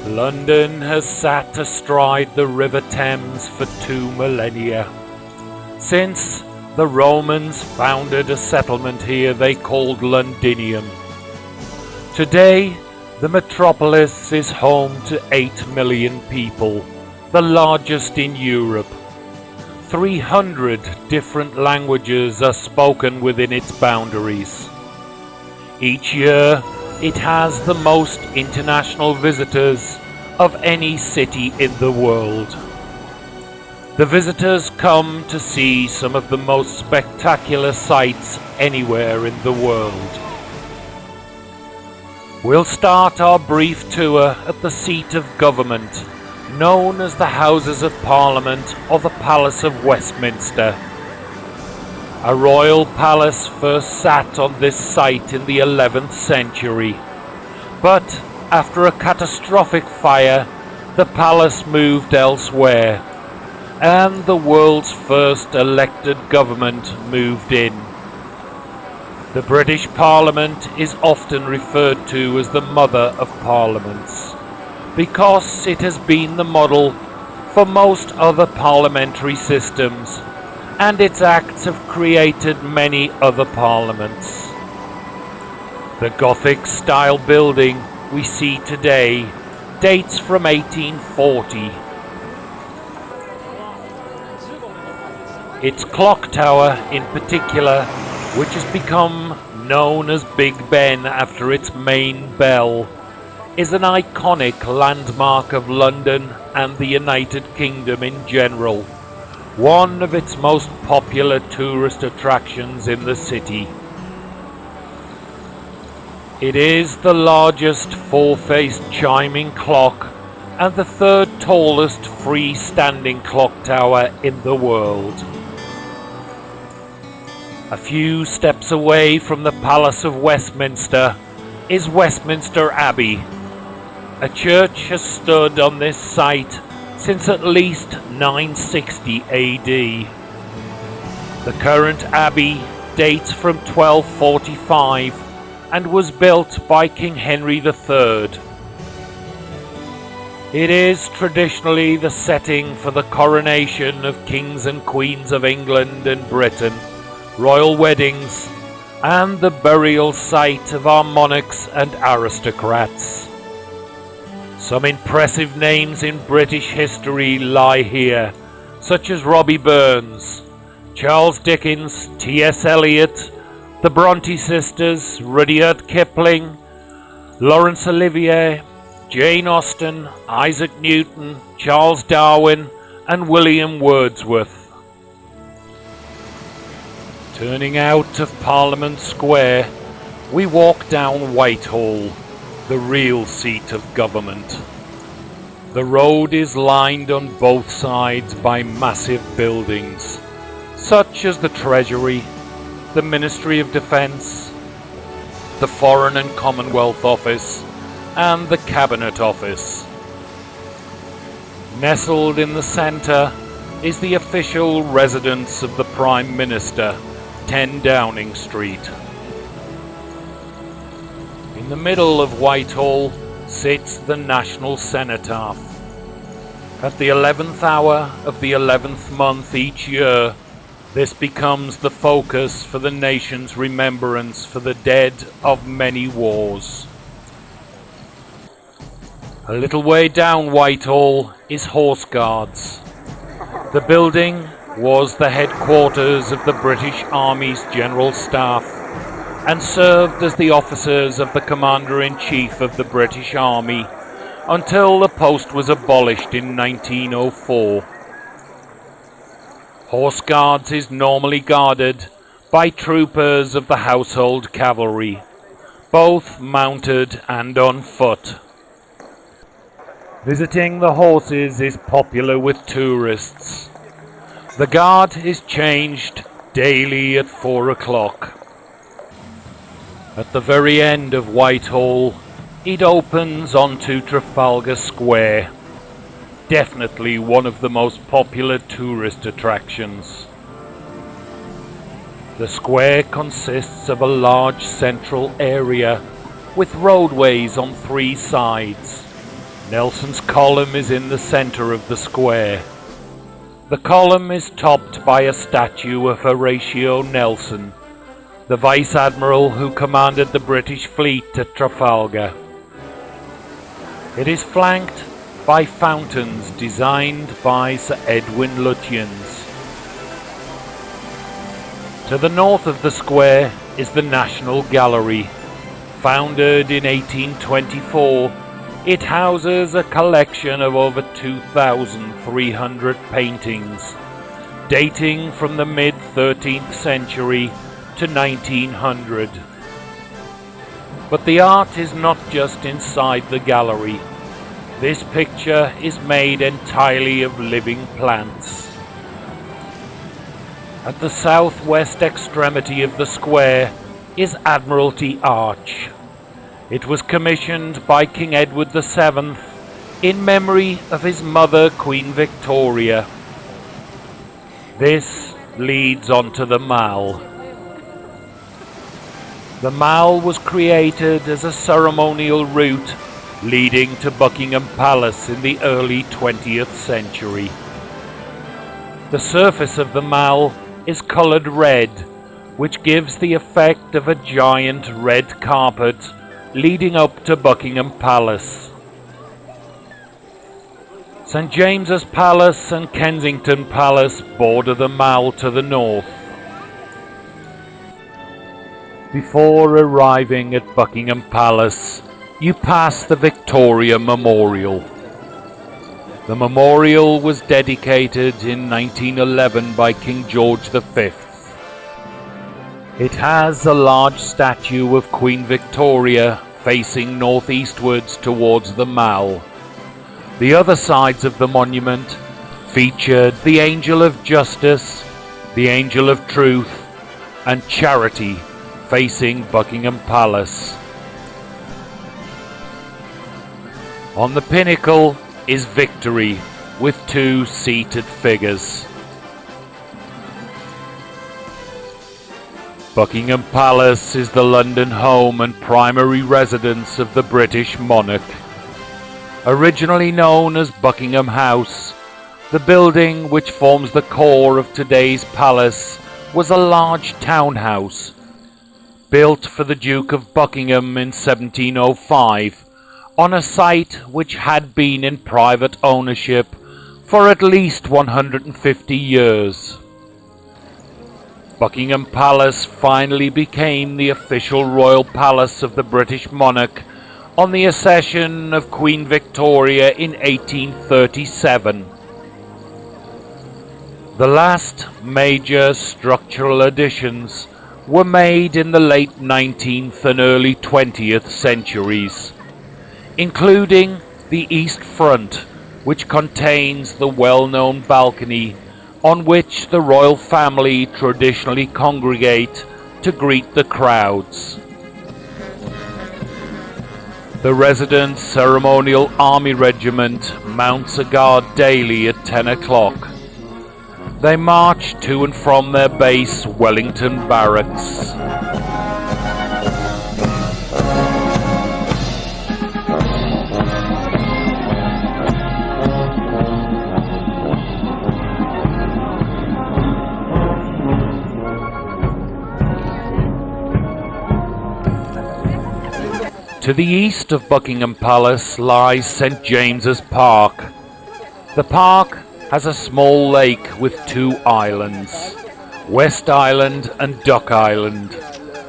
London has sat astride the River Thames for 2 millennia. Since the Romans founded a settlement here they called Londinium. Today, the metropolis is home to 8 million people, the largest in Europe. 300 different languages are spoken within its boundaries. Each year, it has the most international visitors of any city in the world. The visitors come to see some of the most spectacular sights anywhere in the world. We'll start our brief tour at the seat of government, known as the Houses of Parliament or the Palace of Westminster. A royal palace first sat on this site in the 11th century, but after a catastrophic fire, the palace moved elsewhere, and the world's first elected government moved in. The British Parliament is often referred to as the Mother of Parliaments, because it has been the model for most other parliamentary systems, and its acts have created many other parliaments. The Gothic-style building we see today dates from 1840. Its clock tower in particular, which has become known as Big Ben after its main bell, is an iconic landmark of London and the United Kingdom in general, one of its most popular tourist attractions in the city. It is the largest four-faced chiming clock and the third tallest freestanding clock tower in the world. A few steps away from the Palace of Westminster is Westminster Abbey. A church has stood on this site since at least 960 AD. The current abbey dates from 1245 and was built by King Henry III. It is traditionally the setting for the coronation of kings and queens of England and Britain, royal weddings, and the burial site of our monarchs and aristocrats. Some impressive names in British history lie here, such as Robbie Burns, Charles Dickens, T.S. Eliot, the Bronte sisters, Rudyard Kipling, Laurence Olivier, Jane Austen, Isaac Newton, Charles Darwin, and William Wordsworth. Turning out of Parliament Square, we walk down Whitehall, the real seat of government. The road is lined on both sides by massive buildings, such as the Treasury, the Ministry of Defence, the Foreign and Commonwealth Office, and the Cabinet Office. Nestled in the centre is the official residence of the Prime Minister, 10 Downing Street. In the middle of Whitehall sits the National Cenotaph. At the 11th hour of the 11th month each year, this becomes the focus for the nation's remembrance for the dead of many wars. A little way down Whitehall is Horse Guards. The building was the headquarters of the British Army's General Staff and served as the officers of the Commander-in-Chief of the British Army until the post was abolished in 1904. Horse Guards is normally guarded by troopers of the Household Cavalry, both mounted and on foot. Visiting the horses is popular with tourists. The guard is changed daily at 4 o'clock. At the very end of Whitehall, it opens onto Trafalgar Square, definitely one of the most popular tourist attractions. The square consists of a large central area with roadways on 3 sides, Nelson's column is in the centre of the square. The column is topped by a statue of Horatio Nelson, the Vice Admiral who commanded the British fleet at Trafalgar. It is flanked by fountains designed by Sir Edwin Lutyens. To the north of the square is the National Gallery. Founded in 1824, it houses a collection of over 2,300 paintings, dating from the mid-13th century to 1900. But the art is not just inside the gallery. This picture is made entirely of living plants. At the southwest extremity of the square is Admiralty Arch. It was commissioned by King Edward VII in memory of his mother, Queen Victoria. This leads onto the Mall. The Mall was created as a ceremonial route leading to Buckingham Palace in the early 20th century. The surface of the Mall is coloured red, which gives the effect of a giant red carpet leading up to Buckingham Palace. St James's Palace and Kensington Palace border the Mall to the north. Before arriving at Buckingham Palace, you pass the Victoria Memorial. The memorial was dedicated in 1911 by King George V. It has a large statue of Queen Victoria facing northeastwards towards the Mall. The other sides of the monument featured the Angel of Justice, the Angel of Truth, and Charity facing Buckingham Palace. On the pinnacle is Victory with two seated figures. Buckingham Palace is the London home and primary residence of the British monarch. Originally known as Buckingham House, the building which forms the core of today's palace was a large townhouse built for the Duke of Buckingham in 1705 on a site which had been in private ownership for at least 150 years. Buckingham Palace finally became the official royal palace of the British monarch on the accession of Queen Victoria in 1837. The last major structural additions were made in the late 19th and early 20th centuries, including the east front, which contains the well-known balcony on which the royal family traditionally congregate to greet the crowds. The resident ceremonial army regiment mounts a guard daily at 10 o'clock. They march to and from their base, Wellington Barracks. To the east of Buckingham Palace lies St James's Park. The park has a small lake with two islands, West Island and Duck Island,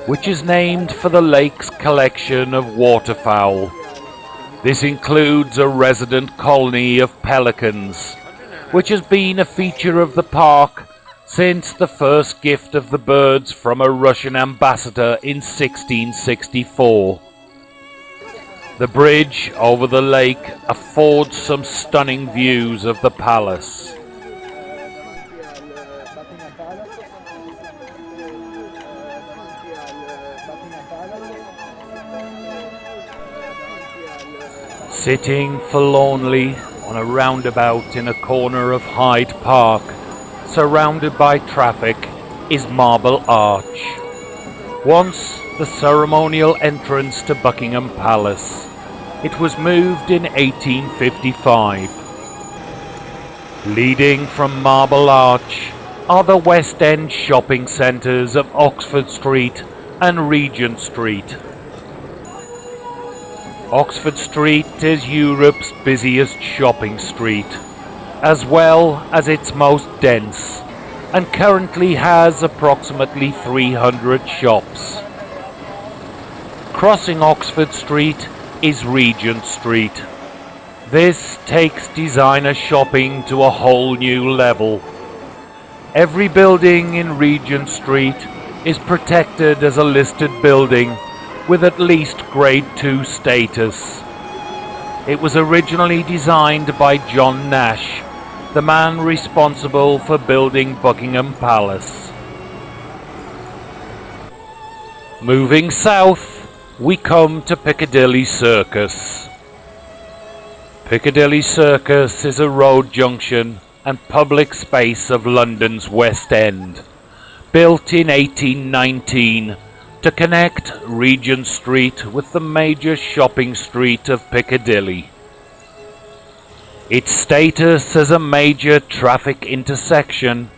which is named for the lake's collection of waterfowl. This includes a resident colony of pelicans, which has been a feature of the park since the first gift of the birds from a Russian ambassador in 1664. The bridge over the lake affords some stunning views of the palace. Sitting forlornly on a roundabout in a corner of Hyde Park, surrounded by traffic, is Marble Arch. Once the ceremonial entrance to Buckingham Palace, It was moved in 1855. Leading from Marble Arch are the West End shopping centres of Oxford Street and Regent Street. Oxford Street is Europe's busiest shopping street, as well as its most dense, and currently has approximately 300 shops. Crossing Oxford Street is Regent Street. This takes designer shopping to a whole new level. Every building in Regent Street is protected as a listed building with at least Grade 2 status. It was originally designed by John Nash, the man responsible for building Buckingham Palace. Moving south, we come to Piccadilly Circus. Piccadilly Circus is a road junction and public space of London's West End, built in 1819 to connect Regent Street with the major shopping street of Piccadilly. Its status as a major traffic intersection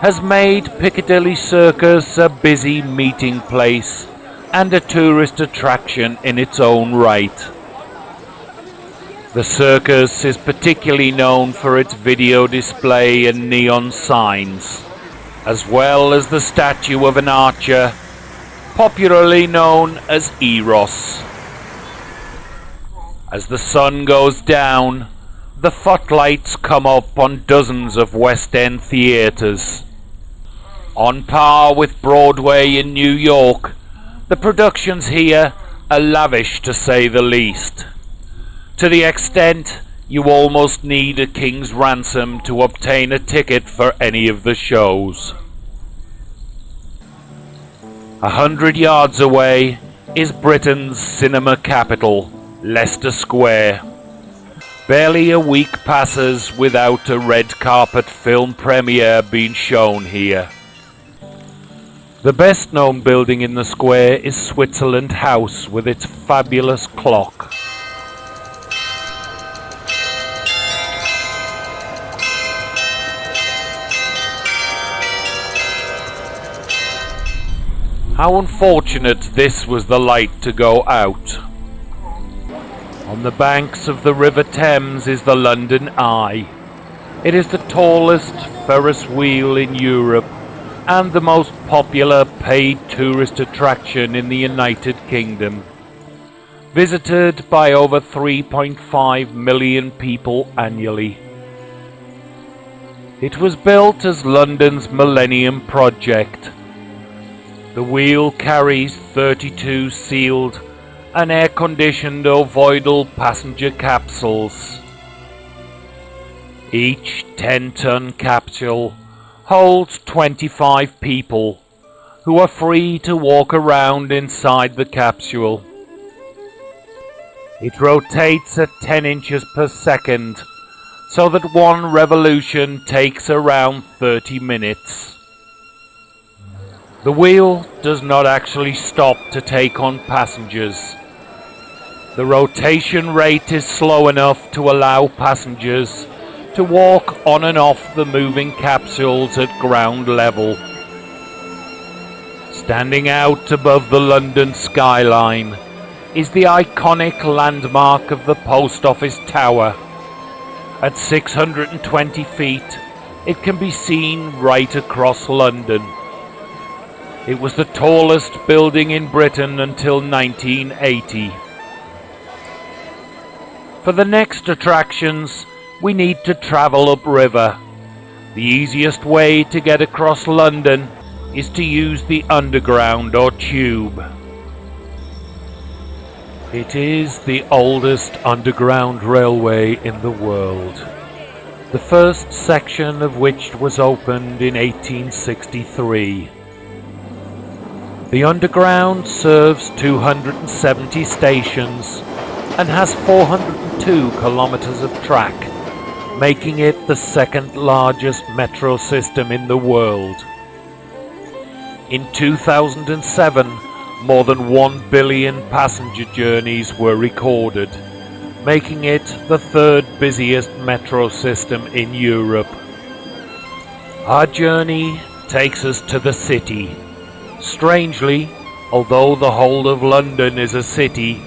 has made Piccadilly Circus a busy meeting place and a tourist attraction in its own right. The circus is particularly known for its video display and neon signs, as well as the statue of an archer, popularly known as Eros. As the sun goes down, the footlights come up on dozens of West End theatres. On par with Broadway in New York, the productions here are lavish to say the least, to the extent you almost need a king's ransom to obtain a ticket for any of the shows. 100 yards away is Britain's cinema capital, Leicester Square. Barely a week passes without a red carpet film premiere being shown here. The best known building in the square is Switzerland House with its fabulous clock. How unfortunate this was the light to go out. On the banks of the River Thames is the London Eye. It is the tallest Ferris wheel in Europe and the most popular paid tourist attraction in the United Kingdom, visited by over 3.5 million people annually. It was built as London's Millennium project. The wheel carries 32 sealed and air-conditioned ovoidal passenger capsules. Each 10-ton capsule holds 25 people who are free to walk around inside the capsule. It rotates at 10 inches per second, so that one revolution takes around 30 minutes. The wheel does not actually stop to take on passengers. The rotation rate is slow enough to allow passengers to walk on and off the moving capsules at ground level. Standing out above the London skyline is the iconic landmark of the Post Office Tower. At 620 feet, it can be seen right across London. It was the tallest building in Britain until 1980. For the next attractions, we need to travel upriver. The easiest way to get across London is to use the Underground or Tube. It is the oldest underground railway in the world, the first section of which was opened in 1863. The Underground serves 270 stations and has 402 kilometers of track, making it the second largest metro system in the world. In 2007, more than 1 billion passenger journeys were recorded, making it the third busiest metro system in Europe. Our journey takes us to the city. Strangely, although the whole of London is a city,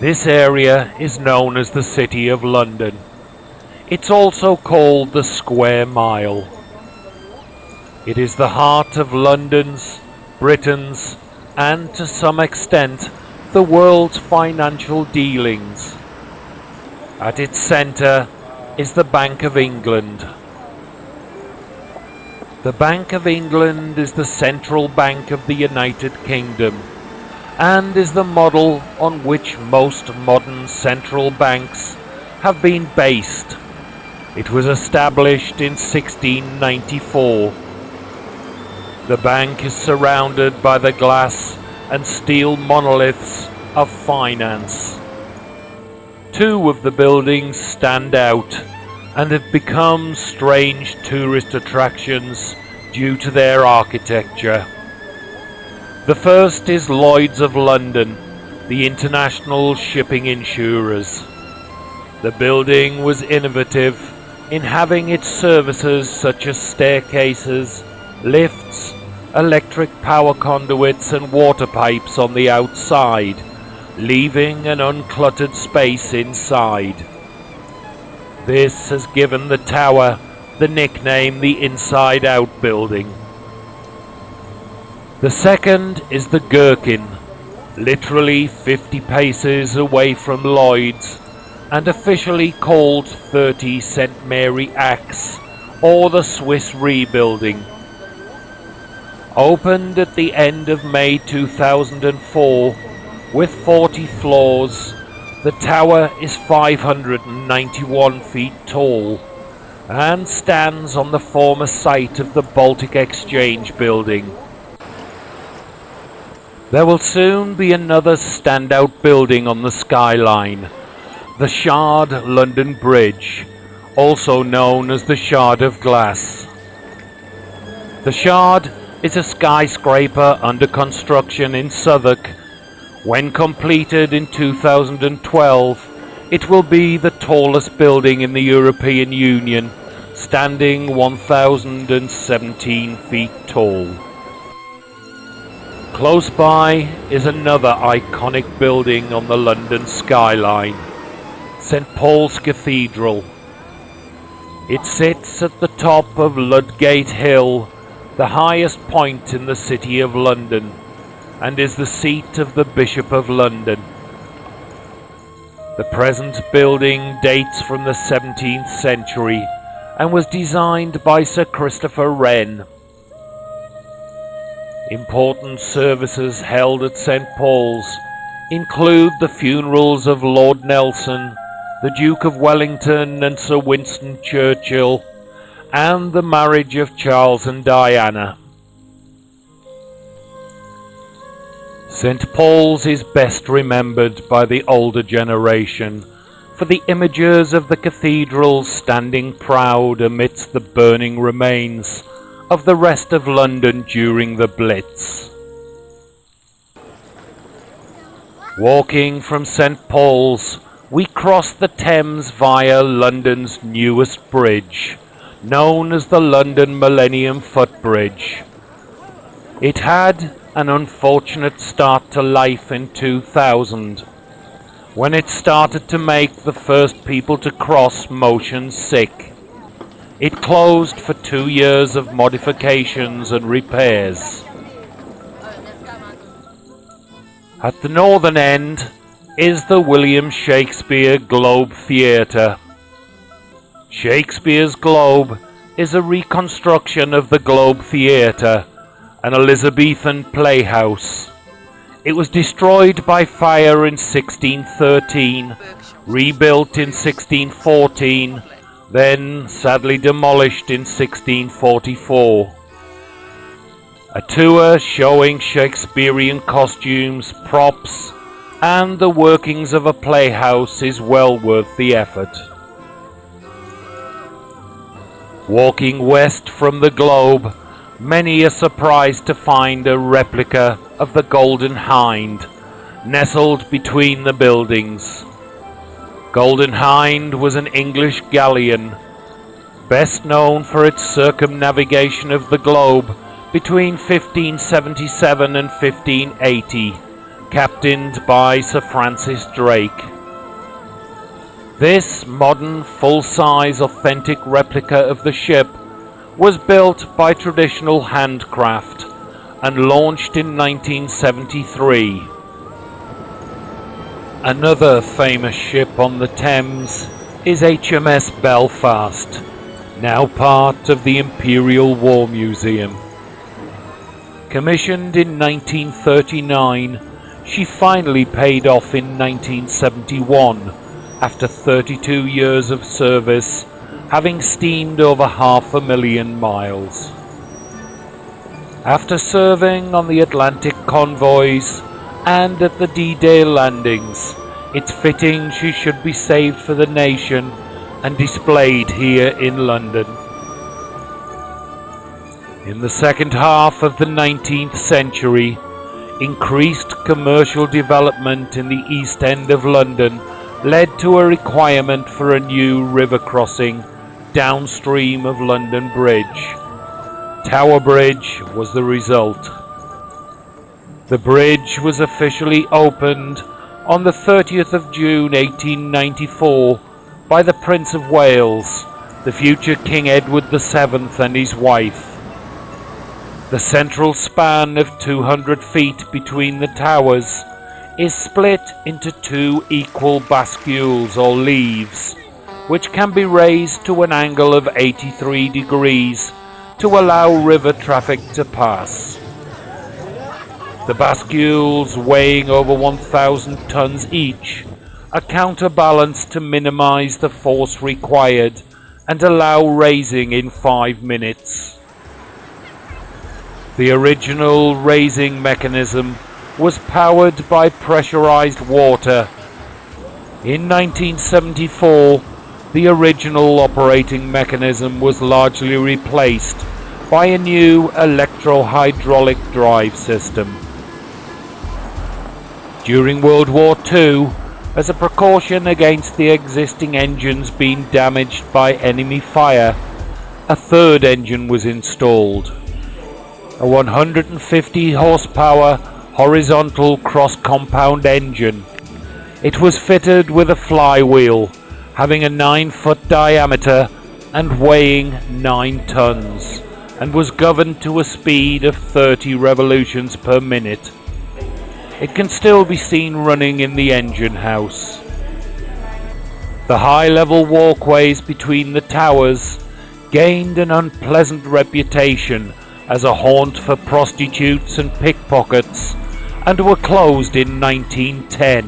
this area is known as the City of London. It's also called the Square Mile. It is the heart of London's, Britain's, and to some extent, the world's financial dealings. At its centre is the Bank of England. The Bank of England is the central bank of the United Kingdom and is the model on which most modern central banks have been based. It was established in 1694. The bank is surrounded by the glass and steel monoliths of finance. Two of the buildings stand out and have become strange tourist attractions due to their architecture. The first is Lloyd's of London, the international shipping insurers. The building was innovative in having its services such as staircases, lifts, electric power conduits and water pipes on the outside, leaving an uncluttered space inside. This has given the tower the nickname the Inside Out Building. The second is the Gherkin, literally 50 paces away from Lloyd's and officially called 30 St Mary Axe or the Swiss Rebuilding. Opened at the end of May 2004 with 40 floors, the tower is 591 feet tall and stands on the former site of the Baltic Exchange building. There will soon be another standout building on the skyline, the Shard London Bridge, also known as the Shard of Glass. The Shard is a skyscraper under construction in Southwark. When completed in 2012, it will be the tallest building in the European Union, standing 1,017 feet tall. Close by is another iconic building on the London skyline, St Paul's Cathedral. It sits at the top of Ludgate Hill, the highest point in the City of London, and is the seat of the Bishop of London. The present building dates from the 17th century and was designed by Sir Christopher Wren. Important services held at St Paul's include the funerals of Lord Nelson, the Duke of Wellington and Sir Winston Churchill, and the marriage of Charles and Diana. St Paul's is best remembered by the older generation for the images of the cathedral standing proud amidst the burning remains of the rest of London during the Blitz. Walking from St Paul's, we cross the Thames via London's newest bridge, known as the London Millennium Footbridge. It had an unfortunate start to life in 2000, when it started to make the first people to cross motion sick. It closed for 2 years of modifications and repairs. At the northern end is the William Shakespeare Globe Theatre. Shakespeare's Globe is a reconstruction of the Globe Theatre, an Elizabethan playhouse. It was destroyed by fire in 1613, rebuilt in 1614, then sadly demolished in 1644. A tour showing Shakespearean costumes, props, and the workings of a playhouse is well worth the effort. Walking west from the Globe, many are surprised to find a replica of the Golden Hind nestled between the buildings. Golden Hind was an English galleon, best known for its circumnavigation of the globe between 1577 and 1580, captained by Sir Francis Drake. This modern, full-size, authentic replica of the ship was built by traditional handcraft and launched in 1973. Another famous ship on the Thames is HMS Belfast, now part of the Imperial War Museum. Commissioned in 1939, she finally paid off in 1971 after 32 years of service, having steamed over 500,000 miles. After serving on the Atlantic convoys and at the D-Day landings, it's fitting she should be saved for the nation and displayed here in London. In the second half of the 19th century, increased commercial development in the East End of London led to a requirement for a new river crossing downstream of London Bridge. Tower Bridge was the result. The bridge was officially opened on the 30th of June 1894 by the Prince of Wales, the future King Edward VII and his wife. The central span of 200 feet between the towers is split into two equal bascules or leaves, which can be raised to an angle of 83 degrees to allow river traffic to pass. The bascules, weighing over 1,000 tons each, are counterbalanced to minimize the force required and allow raising in 5 minutes. The original raising mechanism was powered by pressurized water. In 1974, the original operating mechanism was largely replaced by a new electro-hydraulic drive system. During World War II, as a precaution against the existing engines being damaged by enemy fire, a third engine was installed. A 150 horsepower horizontal cross-compound engine. It was fitted with a flywheel, having a 9-foot diameter and weighing 9 tons, and was governed to a speed of 30 revolutions per minute. It can still be seen running in the engine house. The high-level walkways between the towers gained an unpleasant reputation as a haunt for prostitutes and pickpockets, and were closed in 1910.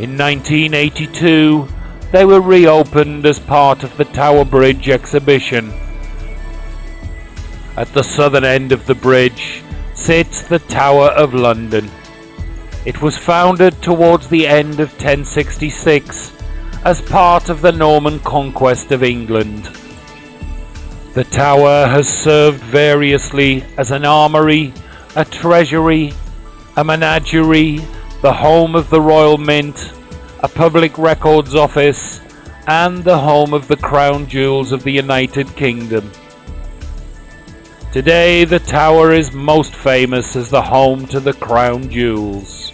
In 1982, they were reopened as part of the Tower Bridge exhibition. At the southern end of the bridge sits the Tower of London. It was founded towards the end of 1066 as part of the Norman conquest of England. The tower has served variously as an armory, a treasury, a menagerie, the home of the Royal Mint, a public records office, and the home of the crown jewels of the United Kingdom. Today, the tower is most famous as the home to the crown jewels.